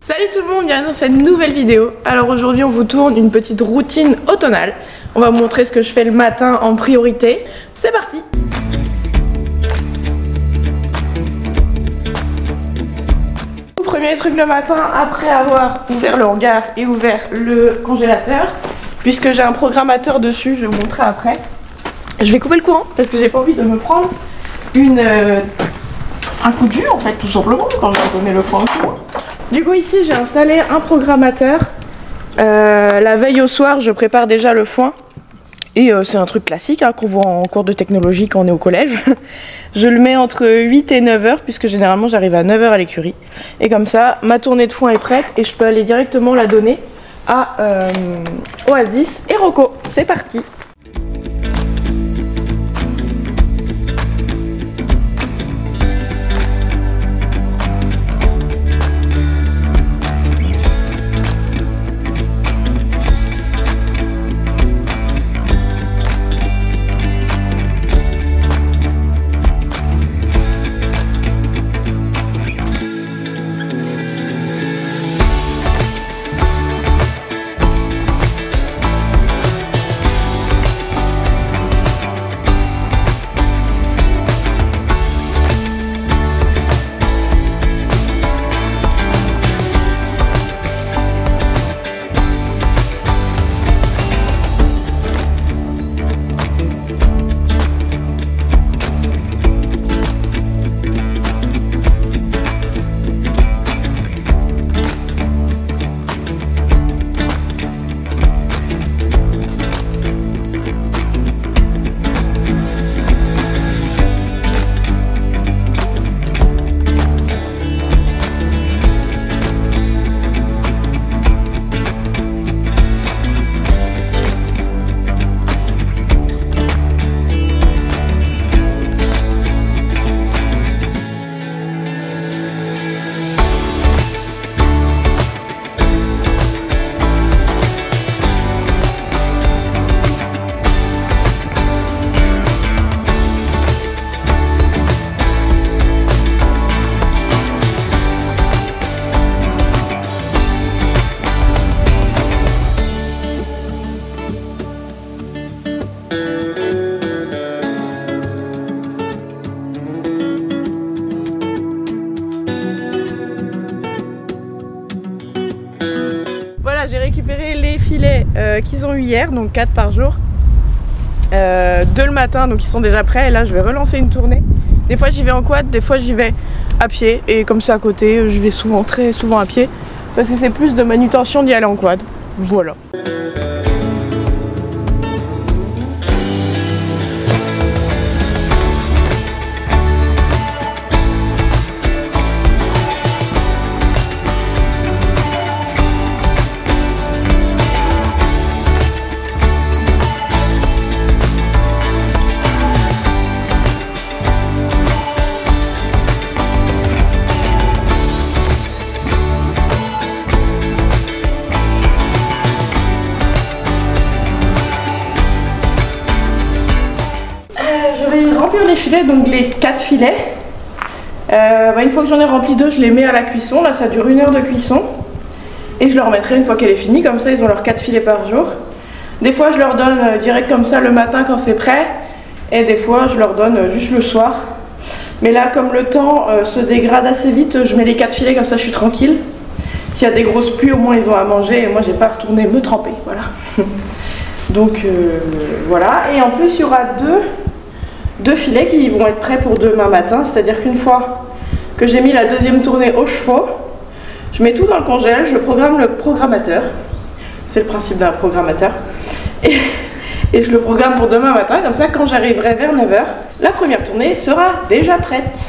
Salut tout le monde, bienvenue dans cette nouvelle vidéo. Alors aujourd'hui on vous tourne une petite routine automnale. On va vous montrer ce que je fais le matin en priorité. C'est parti! Premier truc le matin, après avoir ouvert le hangar et ouvert le congélateur, puisque j'ai un programmateur dessus, je vais vous montrer après. Je vais couper le courant parce que j'ai pas envie de me prendre un coup de jus en fait, tout simplement, quand je vais donner le foin au courant. Du coup ici j'ai installé un programmateur. La veille au soir je prépare déjà le foin. Et c'est un truc classique hein, qu'on voit en cours de technologie quand on est au collège. Je le mets entre 8 et 9 heures puisque généralement j'arrive à 9 heures à l'écurie. Et comme ça ma tournée de foin est prête et je peux aller directement la donner à Oasis et Rocco. C'est parti! J'ai récupéré les filets qu'ils ont eu hier, donc 4 par jour, 2 le matin, donc ils sont déjà prêts. Et là je vais relancer une tournée. Des fois j'y vais en quad, des fois j'y vais à pied, et comme c'est à côté, je vais souvent, très souvent à pied, parce que c'est plus de manutention d'y aller en quad. Voilà. Les filets, donc les 4 filets, une fois que j'en ai rempli 2, je les mets à la cuisson. Là ça dure 1 heure de cuisson et je leur mettrai une fois qu'elle est finie, comme ça ils ont leurs 4 filets par jour. Des fois je leur donne direct comme ça le matin quand c'est prêt, et des fois je leur donne juste le soir. Mais là comme le temps se dégrade assez vite, je mets les 4 filets, comme ça je suis tranquille. S'il y a des grosses pluies, au moins ils ont à manger et moi j'ai pas à retourner me tremper, voilà. Donc voilà, et en plus il y aura deux filets qui vont être prêts pour demain matin, c'est-à-dire qu'une fois que j'ai mis la deuxième tournée aux chevaux, je mets tout dans le congèle, je programme le programmateur, c'est le principe d'un programmateur, et je le programme pour demain matin, comme ça quand j'arriverai vers 9 h, la première tournée sera déjà prête.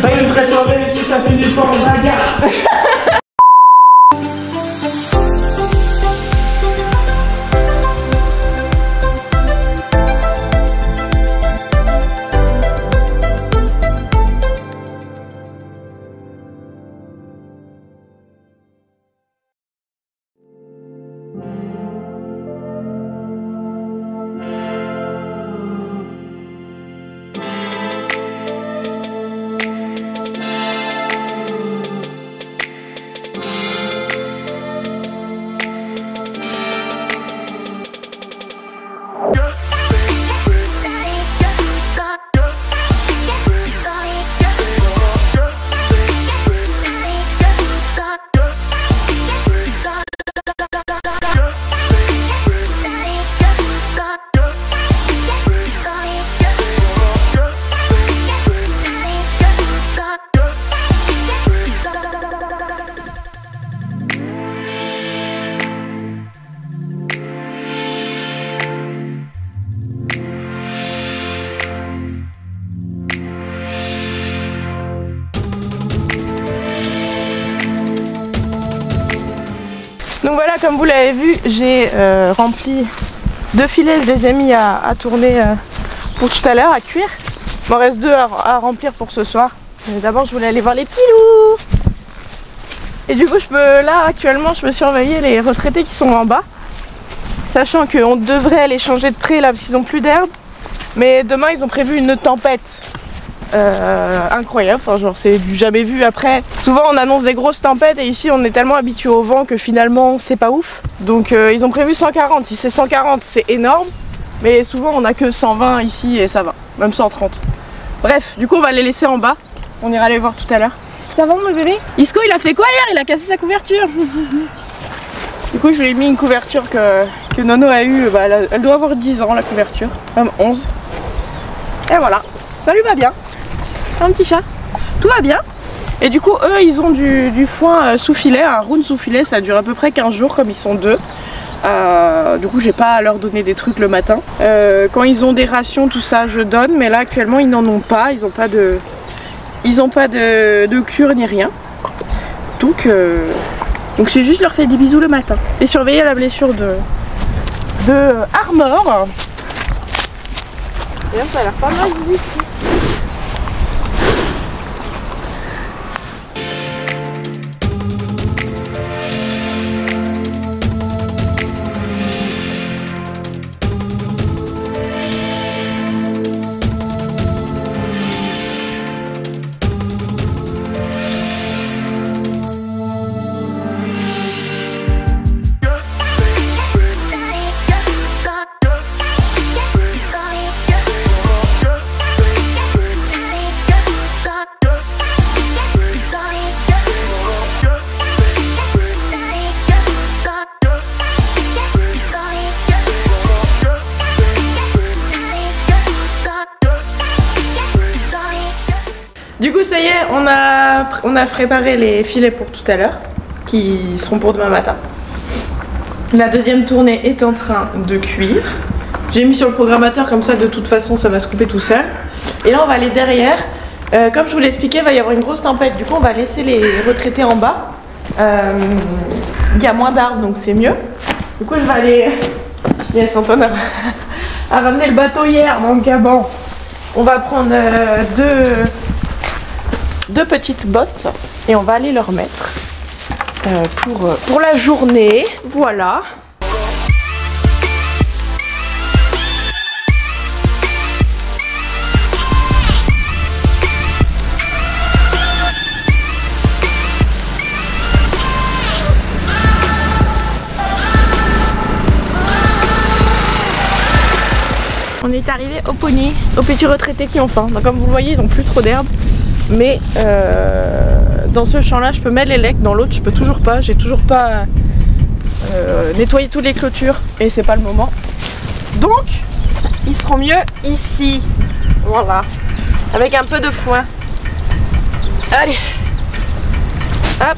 Pas une vraie soirée si ça finit pas en bagarre. Donc voilà, comme vous l'avez vu, j'ai rempli 2 filets, je les ai mis à tourner pour tout à l'heure, à cuire. Il m'en reste 2 à remplir pour ce soir. D'abord je voulais aller voir les petits loups. Et du coup là actuellement je peux surveiller les retraités qui sont en bas. Sachant qu'on devrait aller changer de pré là parce qu'ils n'ont plus d'herbe. Mais demain ils ont prévu une tempête. Incroyable, enfin, genre c'est du jamais vu. Après souvent on annonce des grosses tempêtes et ici on est tellement habitué au vent que finalement c'est pas ouf. Donc ils ont prévu 140, si c'est 140 c'est énorme, mais souvent on a que 120 ici et ça va, même 130. Bref, du coup on va les laisser en bas, on ira les voir tout à l'heure. Ça va mon bébé? Isco il a fait quoi hier? Il a cassé sa couverture. Du coup je lui ai mis une couverture que Nono a eu, bah, elle doit avoir 10 ans la couverture, même 11. Et voilà, ça lui va bien. Un petit chat, tout va bien. Et du coup eux ils ont du foin sous filet, un round sous filet, ça dure à peu près 15 jours comme ils sont 2. Du coup j'ai pas à leur donner des trucs le matin. Quand ils ont des rations tout ça je donne, mais là actuellement ils n'en ont pas, ils ont pas de cure ni rien. Donc c'est juste leur faire des bisous le matin. Et surveiller la blessure de Armor. D'ailleurs ça a l'air pas mal ici. Du coup ça y est, on a préparé les filets pour tout à l'heure, qui seront pour demain matin. La deuxième tournée est en train de cuire. J'ai mis sur le programmateur comme ça, de toute façon ça va se couper tout seul. Et là on va aller derrière. Comme je vous l'ai expliqué, il va y avoir une grosse tempête, du coup on va laisser les retraités en bas. Il y a moins d'arbres donc c'est mieux. Du coup je vais aller... Yes, Antoine a ramené le bateau hier dans le caban. On va prendre deux petites bottes et on va aller leur mettre pour la journée. Voilà. On est arrivé au poney, aux petits retraités qui ont faim. Donc comme vous le voyez, ils n'ont plus trop d'herbe. Mais dans ce champ là je peux mettre les lecs, dans l'autre je peux toujours pas, j'ai toujours pas nettoyé toutes les clôtures et c'est pas le moment. Donc ils seront mieux ici, voilà, avec un peu de foin. Allez, hop.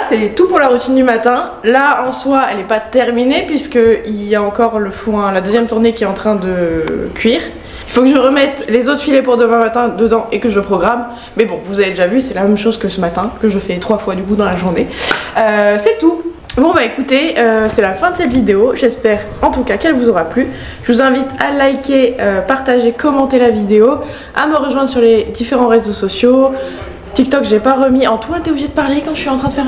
c'est tout pour la routine du matin. Là en soi elle n'est pas terminée puisqu'il y a encore le foin, la deuxième tournée qui est en train de cuire. Il faut que je remette les autres filets pour demain matin dedans et que je programme. Mais bon, vous avez déjà vu, c'est la même chose que ce matin, que je fais 3 fois du coup dans la journée. C'est tout. Bon bah écoutez, c'est la fin de cette vidéo. J'espère en tout cas qu'elle vous aura plu. Je vous invite à liker, partager, commenter la vidéo, à me rejoindre sur les différents réseaux sociaux. TikTok, j'ai pas remis. Antoine, t'es obligé de parler quand je suis en train de faire...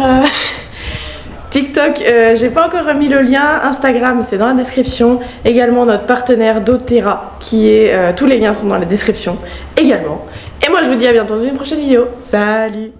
TikTok, j'ai pas encore remis le lien. Instagram, c'est dans la description. Également notre partenaire doTERRA, qui est... tous les liens sont dans la description également. Et moi je vous dis à bientôt dans une prochaine vidéo. Salut!